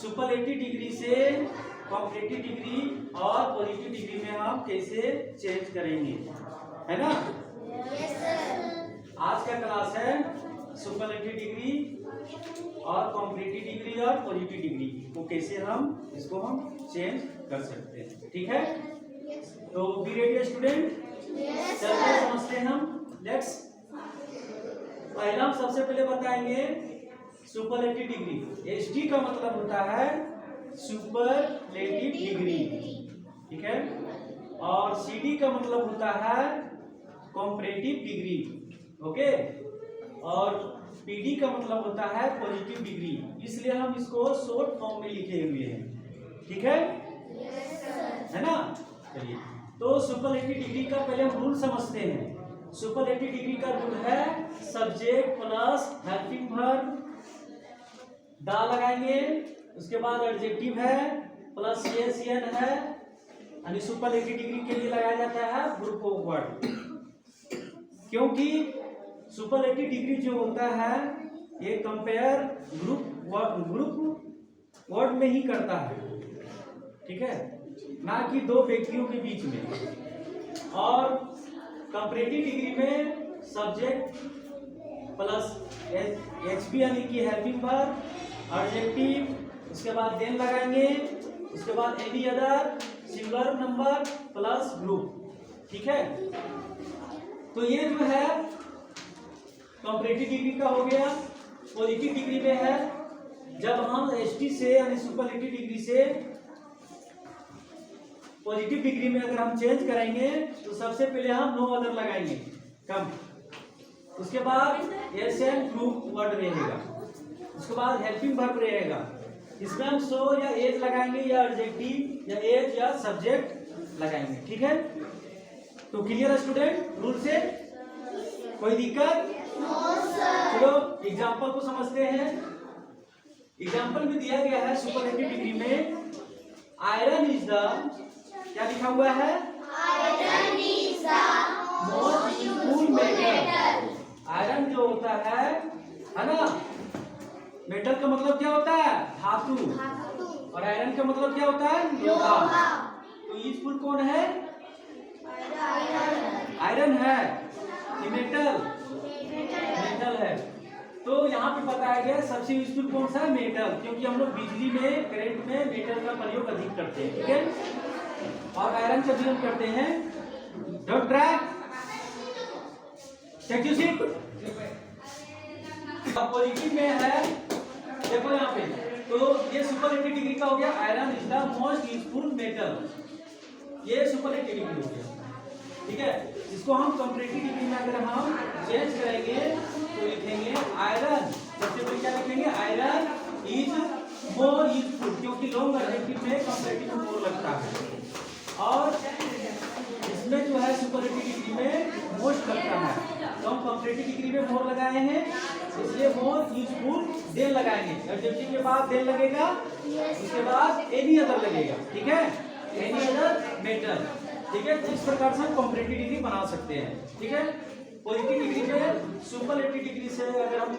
Superlative degree से comparative degree और positive degree में हम कैसे चेंज करेंगे, है ना। आज का क्लास है सुपरलेटिव डिग्री और कॉम्परेटिव डिग्री और पॉजिटिव डिग्री को कैसे हम इसको चेंज कर सकते हैं, ठीक है। तो बी रेडी स्टूडेंट, चलिए समझते हैं हम। लेट्स पहला हम सबसे पहले बताएंगे सुपरलेटिव डिग्री। एसडी का मतलब होता है सुपरलेटिव डिग्री, ठीक है। और सीडी का मतलब होता है कॉम्परेटिव डिग्री, ओके। और पीडी का मतलब होता है पॉजिटिव डिग्री, इसलिए हम इसको शॉर्ट फॉर्म में लिखे हुए हैं, ठीक है, है ना। चलिए, तो सुपरलेटिव डिग्री का पहले हम रूल समझते हैं। सुपरलेटिव डिग्री का रूल है सब्जेक्ट प्लस हेल्पिंग वर्ब, दा लगाएंगे, उसके बाद एडजेक्टिव है प्लस एस एन है, यानी सुपरलेटिव डिग्री के लिए लगाया जाता है ग्रुप ऑफ वर्ड, क्योंकि सुपरलेटिव डिग्री जो होता है ये कंपेयर ग्रुप वर्ड में ही करता है, ठीक है, ना कि दो व्यक्तियों के बीच में। और कंपैरेटिव डिग्री में सब्जेक्ट प्लस एचबी यानी कि हेल्पिंग वर्ब, एडजेक्टिव, उसके बाद देन लगाएंगे, उसके बाद any other singular number plus group, ठीक है। तो ये जो है कंपैरेटिव डिग्री का हो गया। पॉजिटिव डिग्री में है जब हम एसटी से यानी सुपरलेटिव डिग्री से पॉजिटिव डिग्री में अगर हम चेंज करेंगे तो सबसे पहले हम नो अदर लगाएंगे कम, उसके बाद एस एन ग्रुप वर्ड रहेगा, उसके बाद हेल्पिंग वर्ब रहेगा, इसमें हम सो या एज लगाएंगे या एडजेक्टिव या एज या सब्जेक्ट लगाएंगे, ठीक है। तो क्लियर है स्टूडेंट रूल से, कोई दिक्कत? चलो एग्जाम्पल को समझते हैं। एग्जाम्पल में दिया गया है सुपरलेटिव डिग्री में आयरन इज द, क्या लिखा हुआ है? Iron is the most useful metal. Iron जो होता है ना, मेटल का मतलब क्या होता है? धातु। और आयरन का मतलब क्या होता है? लोहा। तो यूजफुल कौन है? आयरन है कि मेटल? मेटल है। तो यहाँ पे बताया गया सबसे यूजफुल कौन सा है? मेटल, क्योंकि हम लोग बिजली में करंट में मेटल का प्रयोग अधिक करते हैं, ठीक है। और आयरन का भी हम करते हैं। Don't try, take you seat. अब पॉजिटिव में है, देखो यहाँ पे, तो ये सुपरलेटिव डिग्री का हो गया iron is the most useful metal, ये सुपरलेटिव डिग्री हो गया, ठीक है। इसको हम कंपैरेटिव डिग्री में अगर हम चेंज करेंगे तो लिखेंगे आयरन, सबसे पहले क्या लिखेंगे? आयरन इज मोर यूजफुल, क्योंकि लॉन्ग एडजेक्टिव में कंपैरेटिव में मोर लगता है, और इसमें जो है सुपरलेटिव डिग्री में मोस्ट लगता है, तो हम कंपैरेटिव डिग्री में मोर लगाए हैं, इसलिए मोर यूजफुल देन लगाएंगे। एडजेक्टिव के बाद देन लगेगा, उसके बाद एनी अदर लगेगा, ठीक है, एनी अदर मेटल, ठीक है। इस प्रकार से हम कंपैरेटिव डिग्री बना सकते हैं, ठीक है। पॉजिटिव डिग्री में सुपरलेटिव डिग्री से अगर हम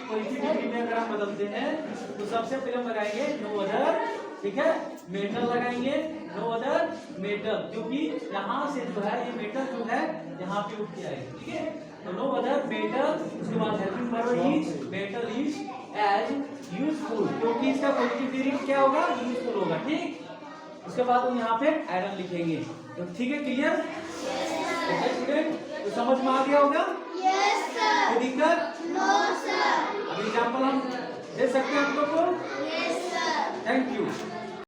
पॉजिटिव डिग्री में अगर हम बदलते हैं तो सबसे पहले हम लगाएंगे नो अदर, ठीक है, मेटल लगाएंगे, नो अदर मेटल, क्योंकि यहाँ से जो है ये मेटल जो है यहाँ पे उठ के आएगा, ठीक है। तो नो अदर मेटल, उसके बाद helping verb is metal is as useful, क्योंकि इसका पॉजिटिव डिग्री क्या होगा? यूजफुल होगा, ठीक। उसके बाद हम यहाँ पे आयरन लिखेंगे, तो ठीक है, क्लियर? स्टूडेंट, तो समझ में आ गया होगा? Yes sir. कोई दिक्कत? No sir. अब एग्जाम्पल हम दे सकते हैं आप लोग को? Yes sir. Thank you.